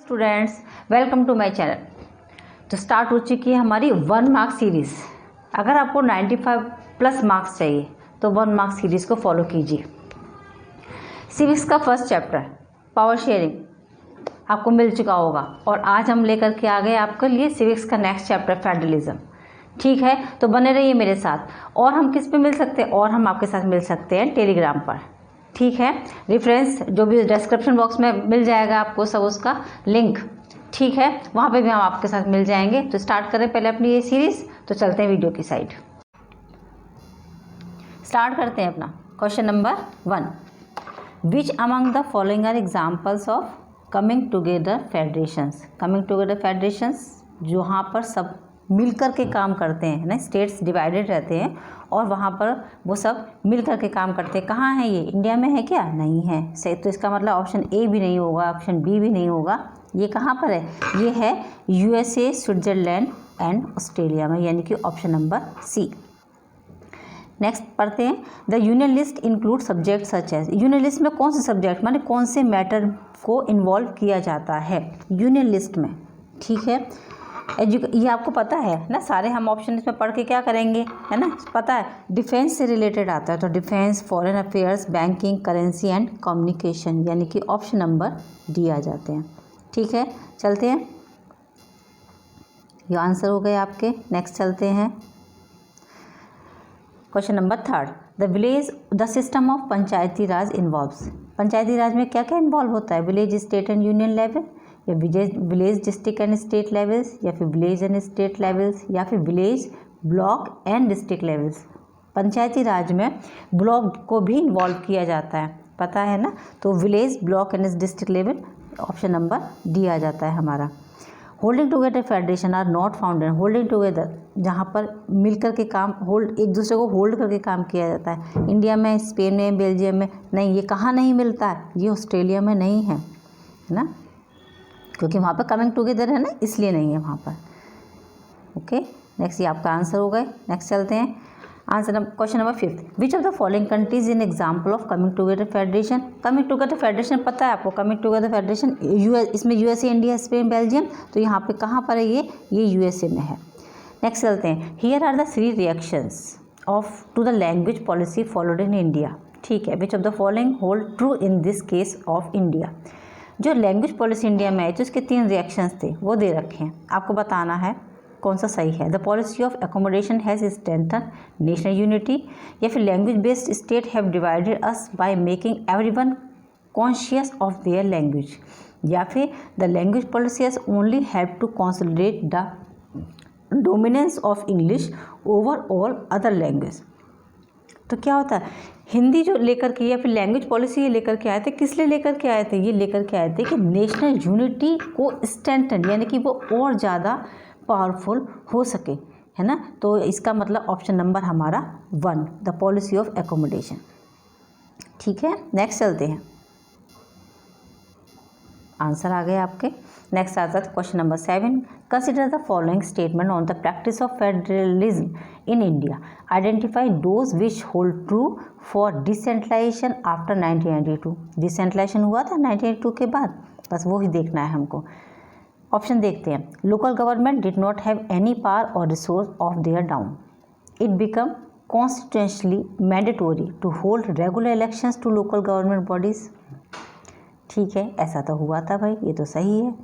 Students, welcome to my channel. तो start हो चुकी है हमारी 1 मार्क सीरीज़। अगर आपको 95 प्लस मार्क्स चाहिए तो 1 मार्क सीरीज़ को फॉलो कीजिए। सिविक्स का फर्स्ट चैप्टर पावर शेयरिंग आपको मिल चुका होगा और आज हम लेकर के आ गए आपके लिए सिविक्स का नेक्स्ट चैप्टर फेडरलिज्म। ठीक है, तो बने रहिए मेरे साथ। और हम किस पे मिल सकते हैं? और हम आपके साथ मिल सकते हैं टेलीग्राम पर। ठीक है, रेफरेंस जो भी डिस्क्रिप्शन बॉक्स में मिल जाएगा आपको सब उसका लिंक। ठीक है, वहाँ पे भी हम आपके साथ मिल जाएंगे। तो स्टार्ट करें पहले अपनी ये सीरीज़। तो चलते हैं वीडियो की साइड, स्टार्ट करते हैं अपना question number 1। Which among the following are examples of coming together federations. Coming together federations जहाँ पर सब मिलकर के काम करते हैं ना, स्टेट्स डिवाइडेड रहते हैं और वहाँ पर वो सब मिलकर के काम करते हैं। कहाँ है ये? इंडिया में है क्या? नहीं है। सही, तो इसका मतलब ऑप्शन ए भी नहीं होगा, ऑप्शन बी भी नहीं होगा। ये कहाँ पर है? ये है यूएसए, स्विट्जरलैंड एंड ऑस्ट्रेलिया में, यानी कि ऑप्शन नंबर सी। नेक्स्ट पढ़ते हैं। The union list include subject such as. Union list में कौन से सब्जेक्ट माने कौन से मैटर को इन्वॉल्व किया जाता है यूनियन लिस्ट में? ठीक है, ये आपको पता है ना, सारे हम ऑप्शन इसमें पढ़ के क्या करेंगे, है ना, पता है। डिफेंस से रिलेटेड आता है तो defence, foreign affairs, banking, currency and communication, यानी कि ऑप्शन नंबर डी आ जाते हैं। ठीक है, चलते हैं, ये आंसर हो गए आपके। नेक्स्ट चलते हैं question number 3। The system of Panchayati Raj involves. Panchayati Raj में क्या क्या इन्वॉल्व होता है? Village, state and union level, या village district and state levels, या फिर विलेज एंड स्टेट लेवल्स, या फिर village block and district levels. Panchayati Raj में ब्लॉक को भी इन्वॉल्व किया जाता है, पता है ना। तो village, block and district level, option number D आ जाता है हमारा। Holding together federation are not found in. Holding together जहाँ पर मिलकर के काम, होल्ड, एक दूसरे को होल्ड करके काम किया जाता है। इंडिया में, स्पेन में, बेल्जियम में नहीं। ये कहाँ नहीं मिलता है? ये ऑस्ट्रेलिया में नहीं है ना, क्योंकि वहाँ पर कमिंग टुगेदर है ना, इसलिए नहीं है वहाँ पर। ओके, नेक्स्ट ये आपका आंसर हो गए। नेक्स्ट चलते हैं answer question number 5। Which of the following countries in example of coming together federation. Coming together federation पता है आपको? कमिंग टुगेदर फेडरेशन यूएस, इसमें यूएसए, इंडिया, स्पेन, बेल्जियम। तो यहाँ पे कहाँ पर है? ये यूएसए में है। नेक्स्ट चलते हैं। Here are the 3 reactions of to the language policy followed in India. ठीक है, which of the following hold true in this case of India. जो लैंग्वेज पॉलिसी इंडिया में आई तो इसके 3 रिएक्शंस थे, वो दे रखे हैं, आपको बताना है कौन सा सही है। The policy of accommodation has strengthen national unity, या फिर language based state have divided us by making everyone conscious of their language, या फिर the language policy has only help to consolidate the dominance of English over all other language. तो क्या होता है, हिंदी जो लेकर के या फिर लैंग्वेज पॉलिसी ये लेकर के आए थे, किस लिए लेकर के आए थे? ये लेकर के आए थे कि नेशनल यूनिटी को स्ट्रेंथन, यानी कि वो और ज़्यादा पावरफुल हो सके, है ना। तो इसका मतलब ऑप्शन नंबर हमारा 1, द पॉलिसी ऑफ एकोमोडेशन। ठीक है, नेक्स्ट चलते हैं, आंसर आ गए आपके। नेक्स्ट आता है question number 7। Consider the following statement on the practice of federalism in India. Identify those which hold true for decentralisation after 1992। Decentralisation हुआ था 1992 के बाद, बस वो ही देखना है हमको। ऑप्शन देखते हैं। Local government did not have any power और resource of their down. It become constitutionally mandatory to hold regular elections to local government bodies. ठीक है, ऐसा तो हुआ था भाई, ये तो सही है।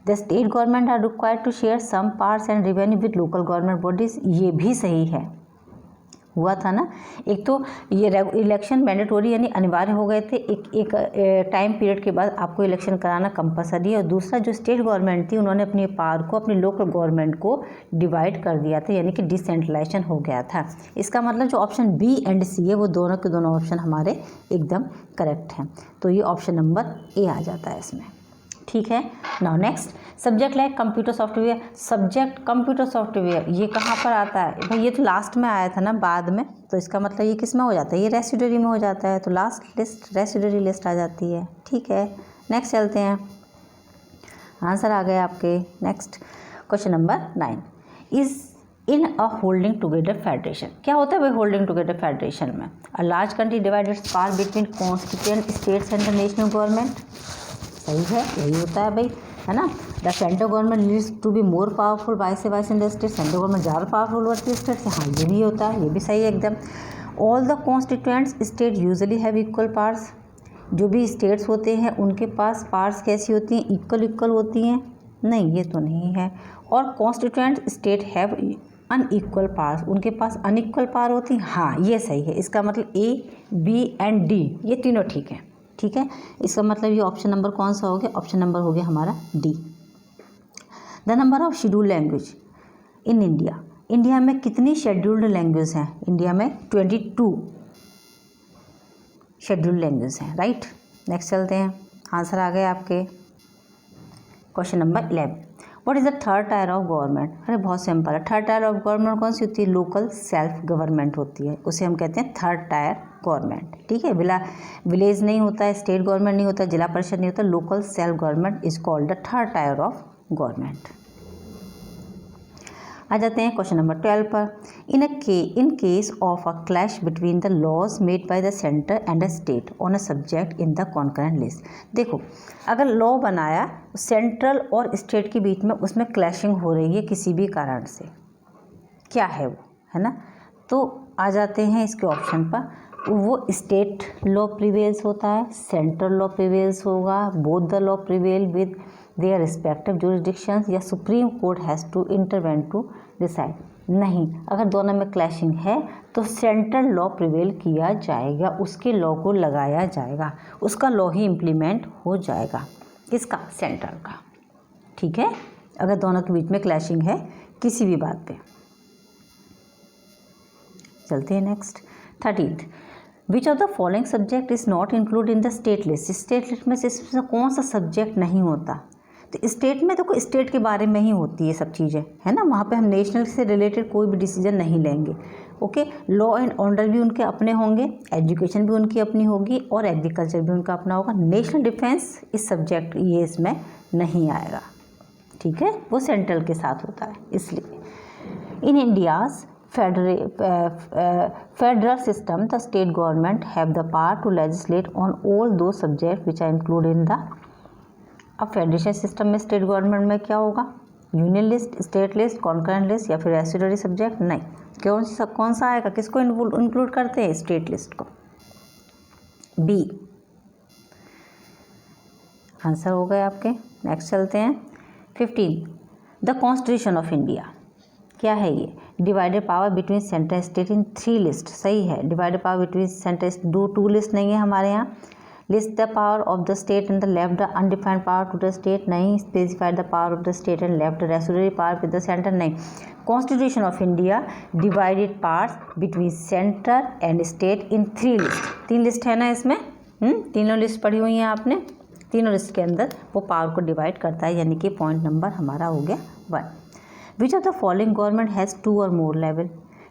The state government are required to share some powers and revenue with local government bodies, ये भी सही है, हुआ था ना। एक तो ये इलेक्शन मैंडेटोरी यानी अनिवार्य हो गए थे, एक टाइम पीरियड के बाद आपको इलेक्शन कराना कंपलसरी है। और दूसरा जो स्टेट गवर्नमेंट थी उन्होंने अपनी पावर को अपनी लोकल गवर्नमेंट को डिवाइड कर दिया था, यानी कि डिसेंट्रलाइजेशन हो गया था। इसका मतलब जो ऑप्शन बी एंड सी है वो दोनों के दोनों ऑप्शन हमारे एकदम करेक्ट हैं। तो ये ऑप्शन नंबर ए आ जाता है इसमें। ठीक है, now next subject like computer software. Subject computer software ये कहाँ पर आता है भाई? ये तो लास्ट में आया था ना, बाद में, तो इसका मतलब ये किस में हो जाता है? ये रेसिडरी में हो जाता है, तो लास्ट लिस्ट रेसिडरी लिस्ट आ जाती है। ठीक है, नेक्स्ट चलते हैं, आंसर आ गए आपके। Next question number 9 is in a holding together federation. क्या होता है भाई होल्डिंग टुगेदर फेडरेशन में? A large country divided power between constituent states and the national government. सही है, यही होता है भाई। है ना। The central government leads to be more powerful vice in the state, central government ज़्यादा पावरफुल होती है स्टेट से, हाँ ये भी होता है, ये भी सही है एकदम। All the constituents state usually have equal powers, जो भी स्टेट्स होते हैं उनके पास पावर्स कैसी होती हैं, इक्वल होती हैं, नहीं ये तो नहीं है। और constituent state have unequal powers, उनके पास अनइक्वल पावर होती हैं, हाँ ये सही है। इसका मतलब ए बी एंड डी ये तीनों ठीक है, ठीक है। इसका मतलब ये ऑप्शन नंबर कौन सा हो गया, ऑप्शन नंबर हो गया हमारा D. The number of scheduled language in India, India में कितनी शेड्यूल्ड लैंग्वेज हैं, इंडिया में 22 शेड्यूल्ड लैंग्वेज हैं, राइट। नेक्स्ट चलते हैं, आंसर आ गए आपके। Question number 11, what is the third tier of government. अरे बहुत सिंपल है, थर्ड टायर ऑफ गवर्नमेंट कौन सी होती है, लोकल सेल्फ गवर्नमेंट होती है, उसे हम कहते हैं थर्ड टायर गवर्नमेंट, ठीक है। विलेज नहीं होता है, स्टेट गवर्नमेंट नहीं होता, जिला परिषद नहीं होता, local self government is called the third tier of government. आ जाते हैं क्वेश्चन नंबर 12 पर। In case of a clash between the laws made by the centre and the state on a subject in the concurrent list. देखो अगर law बनाया central और state के बीच में, उसमें क्लैशिंग हो रही है किसी भी कारण से, क्या है वो, है ना। तो आ जाते हैं इसके ऑप्शन पर, वो स्टेट लॉ प्रिवेल्स होता है, सेंट्रल लॉ प्रिवेल्स होगा, both the law prevail with their respective jurisdictions, या supreme court has to intervene to decide. नहीं, अगर दोनों में क्लैशिंग है तो सेंट्रल लॉ प्रिवेल किया जाएगा, उसके लॉ को लगाया जाएगा, उसका लॉ ही इम्प्लीमेंट हो जाएगा, किसका, सेंट्रल का, ठीक है। अगर दोनों के बीच में क्लैशिंग है किसी भी बात पे। चलते हैं next 13th, which of the following subject is not include in the state list. State list में से इसमें कौन सा सब्जेक्ट नहीं होता, तो स्टेट में तो कोई स्टेट के बारे में ही होती है सब चीज़ें, है ना, वहाँ पे हम नेशनल से रिलेटेड कोई भी डिसीजन नहीं लेंगे, ओके। लॉ एंड ऑर्डर भी उनके अपने होंगे, एजुकेशन भी उनकी अपनी होगी, और एग्रीकल्चर भी उनका अपना होगा। नेशनल डिफेंस इस सब्जेक्ट ये इसमें नहीं आएगा, ठीक है, वो सेंट्रल के साथ होता है इसलिए। इन India's federal system, the state government have the power to legislate on all those subjects which are included in the। अब फेडरेशन सिस्टम में स्टेट गवर्नमेंट में क्या होगा, union list, state list, concurrent list या फिर रेसिडरी सब्जेक्ट, नहीं, कौन सा आएगा, किसको इंक्लूड करते हैं, स्टेट लिस्ट को, बी आंसर हो गए आपके। नेक्स्ट चलते हैं 15, द कॉन्स्टिट्यूशन ऑफ इंडिया क्या है ये, divided power between centre state in 3 list, सही है, divided power between centre 2 list नहीं है हमारे यहाँ। List the power of the state and the left the undefined power to the state, नहीं। Specified the power of the state and left the residuary power with the centre, नहीं। Constitution of India divided powers between centre and state in 3 list, 3 list है ना इसमें, तीनों list पढ़ी हुई हैं आपने, तीनों लिस्ट के अंदर वो पावर को डिवाइड करता है, यानी कि पॉइंट नंबर हमारा हो गया 1। विच of the following government has 2 और मोर लेवल,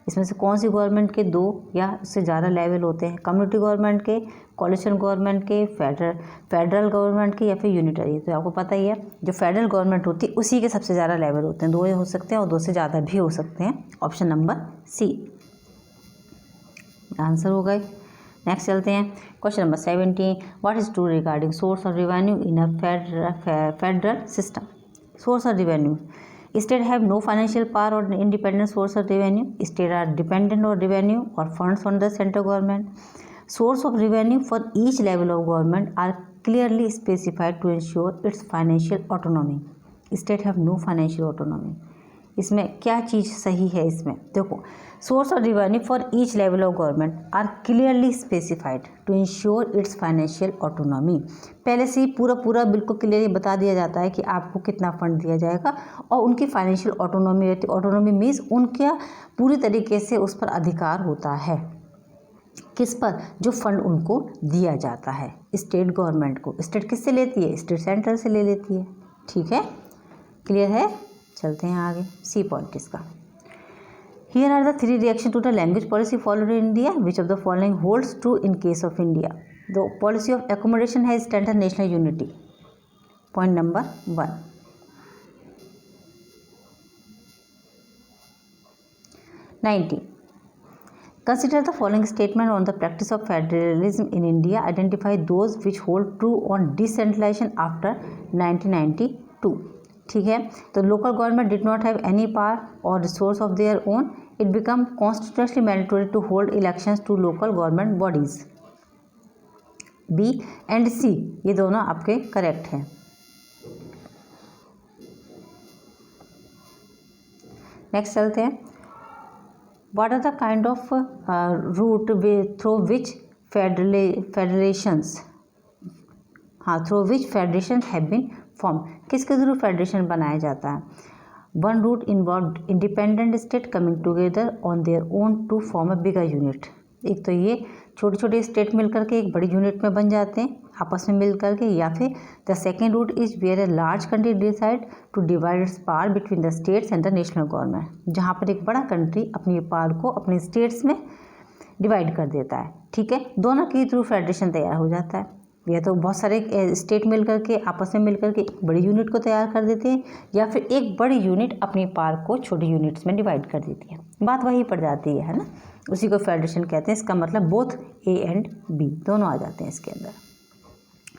इसमें से कौन सी गवर्नमेंट के 2 या उससे ज़्यादा लेवल होते हैं, कम्युनिटी गवर्नमेंट के, कोलिशन गवर्नमेंट के, फेडरल गवर्नमेंट के या फिर यूनिटरी। तो आपको पता ही है जो फेडरल गवर्नमेंट होती है उसी के सबसे ज़्यादा लेवल होते हैं, 2 हो सकते हैं और 2 से ज़्यादा भी हो सकते हैं। ऑप्शन नंबर सी आंसर हो गए। नेक्स्ट चलते हैं question number 17, what is true regarding source of revenue in a federal system. Source of revenue, State have no financial power or independent source of revenue. State are dependent on revenue or funds on the central government. Source of revenue for each level of government are clearly specified to ensure its financial autonomy. State have no financial autonomy. इसमें क्या चीज़ सही है, इसमें देखो, source of revenue for each level of government are clearly specified to ensure its financial autonomy. पहले से ही पूरा बिल्कुल क्लियरली बता दिया जाता है कि आपको कितना फंड दिया जाएगा, और उनकी फाइनेंशियल ऑटोनॉमी रहती है। ऑटोनॉमी मीन्स उनका पूरी तरीके से उस पर अधिकार होता है, किस पर, जो फंड उनको दिया जाता है स्टेट गवर्नमेंट को। स्टेट किससे लेती है, स्टेट सेंटर से ले लेती है, ठीक है, क्लियर है। चलते हैं आगे, सी पॉइंट इसका। Here are the 3 reaction to the language policy followed in India, which of the following holds true in case of India. The policy of accommodation है strengthen national unity, point number 1। 19, consider the following statement on the practice of federalism in India. Identify those which hold true on decentralization after 1990 2। ठीक है, तो local government did not have any power और resource of their own, it become constitutionally mandatory to hold elections to local government bodies. B and C ये दोनों आपके correct हैं। Next चलते हैं, what are the kind of route through which federations through which federation have been form, किसके थ्रू federation बनाया जाता है। One route involve independent state coming together on their own to form a bigger unit. एक तो ये छोटे छोटे स्टेट मिलकर के एक बड़ी यूनिट में बन जाते हैं आपस में मिल करके, या फिर the second route is where a large country decide to divide its power between the states and the national government, जहाँ पर एक बड़ा कंट्री अपनी पावर को अपने स्टेट्स में डिवाइड कर देता है। ठीक है, दोनों के थ्रू फेडरेशन तैयार हो जाता है। या तो बहुत सारे स्टेट मिल करके आपस में मिल करके एक बड़ी यूनिट को तैयार कर देते हैं, या फिर एक बड़ी यूनिट अपनी पावर को छोटी यूनिट्स में डिवाइड कर देती है। बात वही पड़ जाती है ना, उसी को फेडरेशन कहते हैं। इसका मतलब बोथ ए एंड बी दोनों आ जाते हैं इसके अंदर।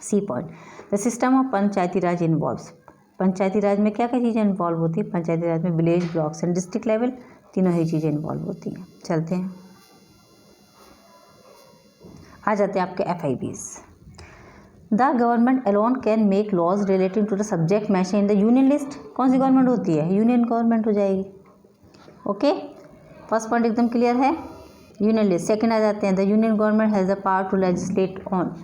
C point, the system of Panchayati Raj involves, Panchayati Raj में क्या क्या चीज़ें इन्वॉल्व होती है। पंचायती राज में village, blocks and district level तीनों ही चीज़ें इन्वॉल्व होती हैं। चलते हैं, आ जाते हैं आपके FIBs। The government alone can make laws relating to the subject mention in the union list. कौन सी गवर्नमेंट होती है, यूनियन गवर्नमेंट हो जाएगी। ओके, फर्स्ट पॉइंट एकदम क्लियर है, यूनियन लिस्ट। सेकंड आ जाते हैं, the union government has the power to legislate on,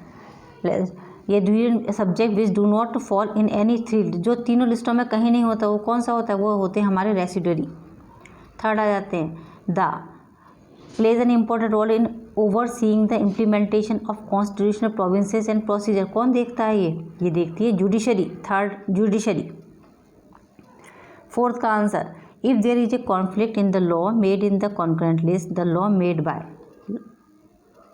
ये union subject which do not fall in any three, जो तीनों लिस्टों में कहीं नहीं होता, वो कौन सा होता है, वो होते हैं हमारे रेसिडरी। थर्ड आ जाते हैं, the plays an important role in overseeing the implementation of constitutional provisions and procedure। कौन देखता है ये देखती है जुडिशरी, थर्ड जुडिशरी। फोर्थ का answer, if there is a conflict in the law made in the concurrent list, the law made by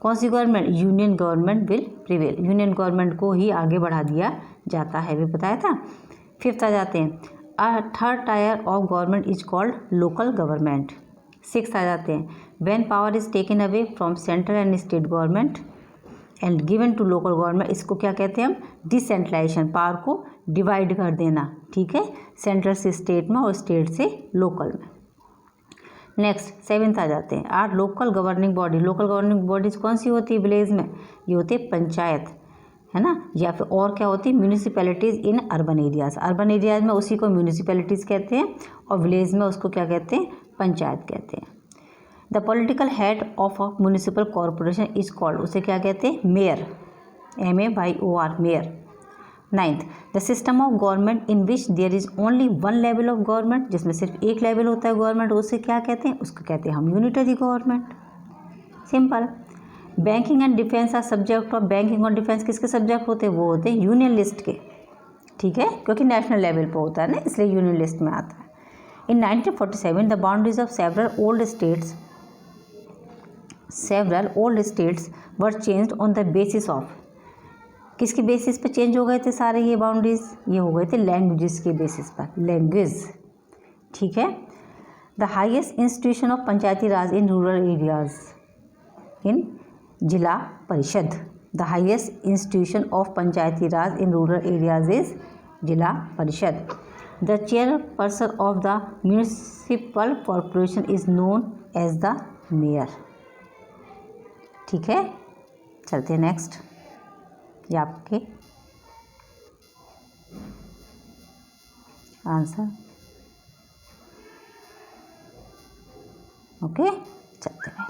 कौन सी government, union government will prevail, union government को ही आगे बढ़ा दिया जाता है, भी बताया था। फिफ्थ आ जाते हैं, a third tier of government is called local government. Six आ जाते हैं, when power is taken away from central and state government and given to local government, इसको क्या कहते हैं हम, डिसेंट्रलाइजेशन, पावर को डिवाइड कर देना। ठीक है, सेंट्रल से स्टेट में और स्टेट से लोकल में। नेक्स्ट सेवेंथ आ जाते हैं, are local governing body, local governing bodies कौन सी होती है विलेज में, ये होती है पंचायत, है ना, या फिर और क्या होती है municipalities in urban areas. Urban areas में उसी को म्यूनिसिपैलिटीज़ कहते हैं और विलेज में उसको क्या कहते हैं, पंचायत कहते हैं। The political head of a municipal corporation is called, उसे क्या कहते हैं, mayor, MAYOR, mayor. Ninth, the system of government in which there is only one level of government, जिसमें सिर्फ एक लेवल होता है गवर्नमेंट, उसे क्या कहते हैं, उसको कहते हैं हम unitary government. Simple. Banking and defence are subject of, banking और डिफेंस किसके सब्जेक्ट होते हैं, वो होते हैं यूनियन लिस्ट के। ठीक है, क्योंकि नेशनल लेवल पर होता है ना, इसलिए यूनियन लिस्ट में आता है। In 1947, the boundaries of several old states were changed on the basis of, किसकी बेसिस पे चेंज हो गए थे सारे ये बाउंड्रीज, ये हो गए थे लैंग्वेजेस के बेसिस पर, लैंग्वेज। ठीक है, the highest institution of Panchayati Raj in rural areas in जिला परिषद, the highest institution of Panchayati Raj in rural areas is जिला परिषद। The chairperson of the municipal corporation is known as the mayor। ठीक है, चलते हैं नेक्स्ट, ये आपके आंसर। ओके, चलते हैं,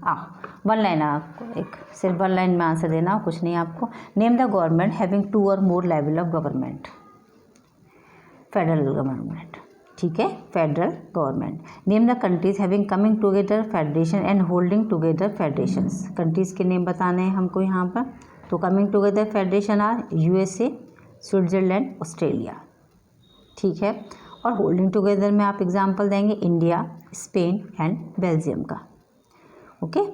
आओ वन लाइन, आपको एक सिर्फ वन लाइन में आंसर देना, कुछ नहीं आपको। नेम द गवर्नमेंट हैविंग 2 और more level of government, federal government. ठीक है, federal government. Name the countries having coming together federation and holding together federations, countries के नेम बताने हैं हमको यहाँ पर। तो coming together federation are USA, Switzerland, Australia. ठीक है, और होल्डिंग टुगेदर में आप एग्जाम्पल देंगे इंडिया, स्पेन एंड बेल्जियम का। Okay,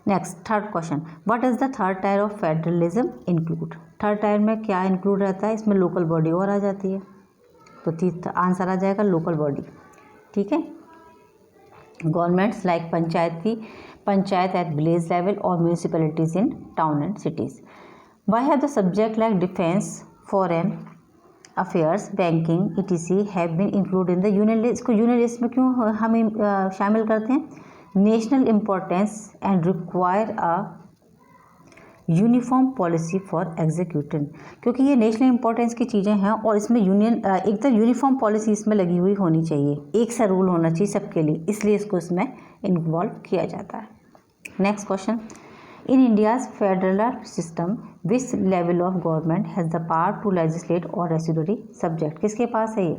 next third question, what is the third tier of federalism include, third tier में क्या इंक्लूड रहता है, इसमें लोकल बॉडी और आ जाती है, तो आंसर आ जाएगा लोकल बॉडी। ठीक है, governments like panchayat at village level और municipalities in town and cities. Why have the subject like defence, foreign affairs, banking etc have been include in the union list. इसको union list में क्यों हम शामिल करते हैं? National importance and require a uniform policy for executing, क्योंकि ये national importance की चीज़ें हैं और इसमें एक तो यूनिफॉर्म पॉलिसी इसमें लगी हुई होनी चाहिए, एक सा रूल होना चाहिए सबके लिए, इसलिए इसको इसमें इन्वॉल्व किया जाता है। Next question, in India's federal system which level of government has the power to legislate or residuary subject? किसके पास है ये?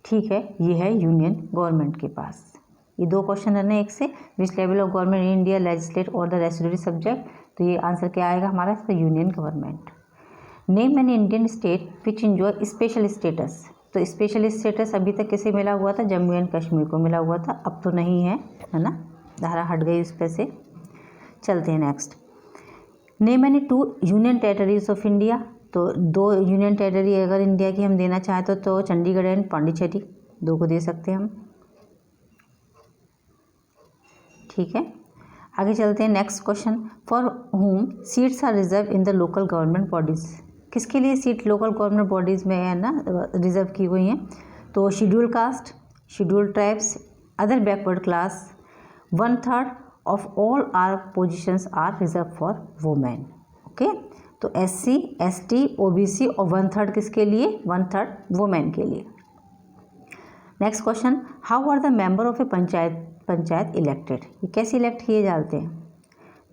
ठीक है, ये है यूनियन गवर्नमेंट के पास। ये दो क्वेश्चन रहने एक से, विच level of government in India legislate और द रेस्यूडरी सब्जेक्ट, तो ये आंसर क्या आएगा हमारा? इसका union government. Name an Indian state which enjoy special status, तो स्पेशल स्टेटस अभी तक किसे मिला हुआ था? जम्मू एंड कश्मीर को मिला हुआ था, अब तो नहीं है ना, धारा हट गई उस पर से। चलते हैं next. Name any 2 union territories of India, तो 2 यूनियन टेरिटरी अगर इंडिया की हम देना चाहें तो चंडीगढ़ एंड पांडिचेरी, 2 को दे सकते हैं हम। ठीक है, आगे चलते हैं। Next question, for whom seats are reserve in the local government bodies, किसके लिए सीट लोकल गवर्नमेंट बॉडीज़ में है ना रिजर्व की हुई हैं? तो schedule caste, schedule tribes, other backward class, 1/3 of all are positions are reserve for women. Okay, तो SC, ST, OBC और 1/3 किसके लिए? 1/3 वुमेन के लिए। Next question, how are the member of a panchayat elected, ये कैसे इलेक्ट किए जाते हैं?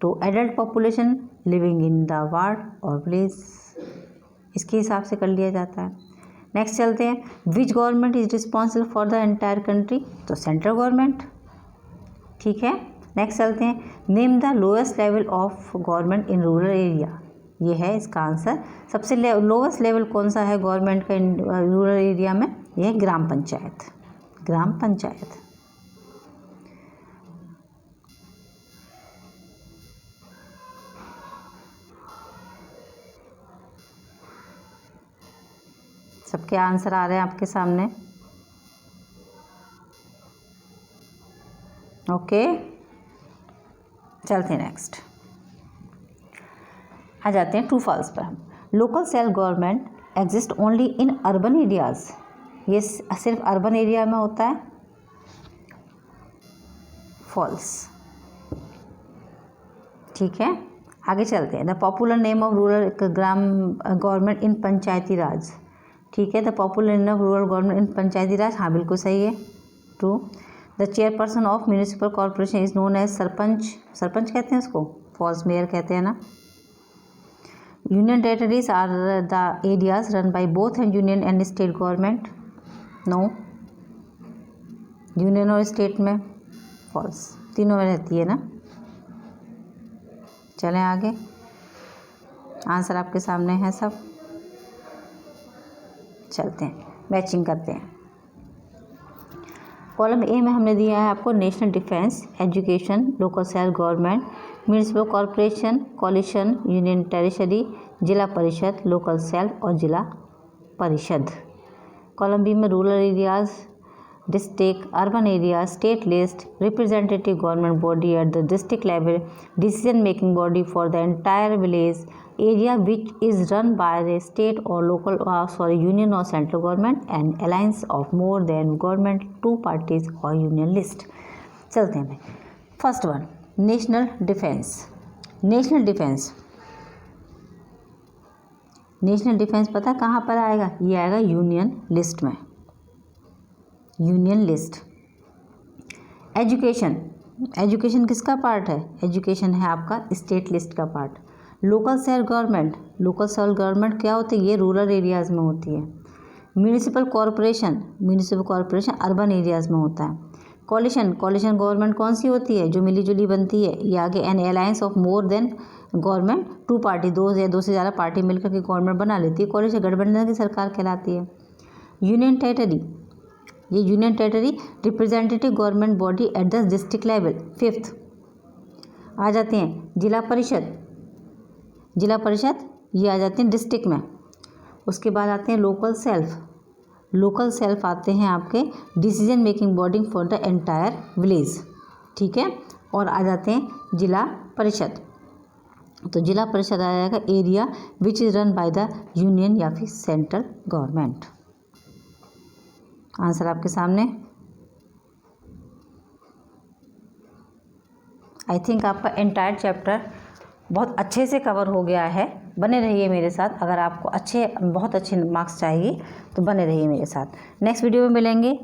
तो adult population living in the ward or village, इसके हिसाब से कर लिया जाता है। नेक्स्ट चलते हैं, which government is responsible for the entire country, तो सेंट्रल गवर्नमेंट। ठीक है, नेक्स्ट चलते हैं, name the lowest level of government in rural area, ये है इसका आंसर। सबसे लोएस्ट लेवल कौन सा है गवर्नमेंट का रूरल एरिया में? यह है ग्राम पंचायत, ग्राम पंचायत। सबके आंसर आ रहे हैं आपके सामने? ओके, चलते हैं नेक्स्ट। आ जाते हैं ट्रू फॉल्स पर हम। Local self government exist only in urban areas, ये सिर्फ अर्बन एरिया में होता है। फॉल्स। ठीक है, आगे चलते हैं। The popular name of rural ग्राम गवर्नमेंट इन पंचायती राज, ठीक है, the popular name of rural government in Panchayati Raj, हाँ बिल्कुल सही है, true. The chairperson of municipal corporation is known as sarpanch, sarpanch कहते हैं उसको, फॉल्स मेयर कहते हैं ना। Union territories are the areas run by both and union and state government, no, union और स्टेट में, फॉल्स, तीनों में रहती है ना। चलें आगे, आंसर आपके सामने है सब। चलते हैं, मैचिंग करते हैं। कॉलम ए में हमने दिया है आपको national defence, education, local self government, municipal corporation, coalition, union territory, zila parishad, local self और जिला परिषद। कॉलम बी में rural areas, district, urban area, state list, representative government body at the district level, decision making body for the entire village area which is run by the state or local union or central government and alliance of more than government 2 parties or union list। चलते हैं। First one, national defence. National defence, national defence पता है कहाँ पर आएगा? ये आएगा union list में, यूनियन लिस्ट। एजुकेशन, एजुकेशन किसका पार्ट है? एजुकेशन है आपका स्टेट लिस्ट का part. Local self government, local self government क्या होती है? ये रूरल एरियाज़ में होती है। Municipal corporation, municipal corporation urban areas में होता है। कॉलिशन, कॉलिशन गवर्नमेंट कौन सी होती है? जो मिली जुली बनती है। ये आगे N alliance of more than government 2 party, 2 या 2 से ज़्यादा पार्टी मिलकर के गवर्नमेंट बना लेती है। कॉलिशन गठबंधन की सरकार कहलाती है। यूनियन टेरिटरी, ये union territory representative government body at the district level. 5th आ जाते हैं जिला परिषद, जिला परिषद ये आ जाते हैं डिस्ट्रिक्ट में। उसके बाद आते हैं लोकल सेल्फ, लोकल सेल्फ आते हैं आपके decision making body for the entire village, ठीक है। और आ जाते हैं जिला परिषद। तो जिला परिषद आ जाएगा area which is run by the union या फिर सेंट्रल गवर्नमेंट। आंसर आपके सामने। आई थिंक आपका एंटायर चैप्टर बहुत अच्छे से कवर हो गया है। बने रहिए मेरे साथ, अगर आपको बहुत अच्छे मार्क्स चाहिए तो बने रहिए मेरे साथ। नेक्स्ट वीडियो में मिलेंगे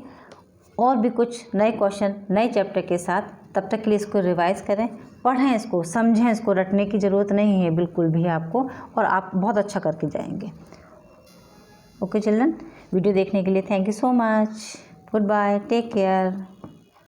और भी कुछ नए क्वेश्चन नए चैप्टर के साथ। तब तक के लिए इसको रिवाइज करें, पढ़ें, इसको समझें, इसको रटने की ज़रूरत नहीं है बिल्कुल भी आपको, और आप बहुत अच्छा करके जाएंगे। ओके चिल्ड्रन, वीडियो देखने के लिए thank you so much. Goodbye, take care.